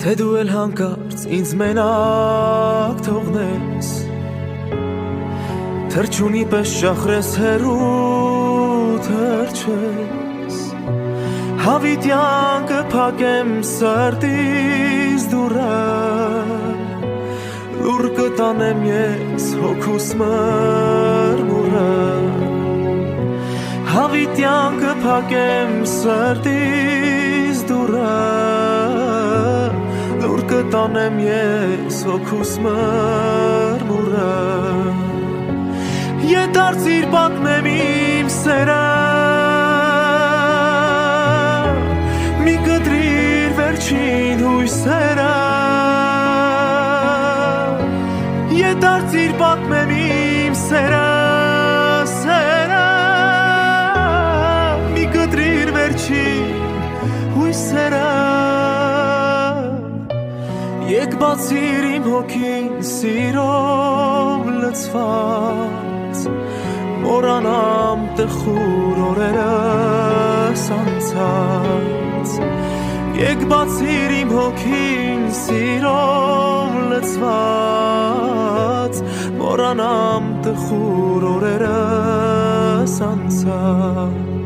Թե դու էլ հանկարծ ինձ մենակ թողնես Թրջունի պես շախրես հեռու թրջես Հավիտյան կփակեմ սրտիս դուռը Լուր կտանեմ ես հոգուս մրմուրը Հավիտյան կփակեմ սրտիս դուռը Լուր կտանեմ ես հոգուս մրմուրը Ետարցիր պատմեմ իմ սերը Մի կտրիր վերջին հույսերը Ետարցիր պատմեմ իմ սերը Մի կտրիր վերջին հույսերը Եկ բացիր իմ հոգին սիրով լցված Մորանամ տխուր օրերս անցած Եկ բացիր իմ հոգին սիրով լցված Մորանամ տխուր օրերս անցած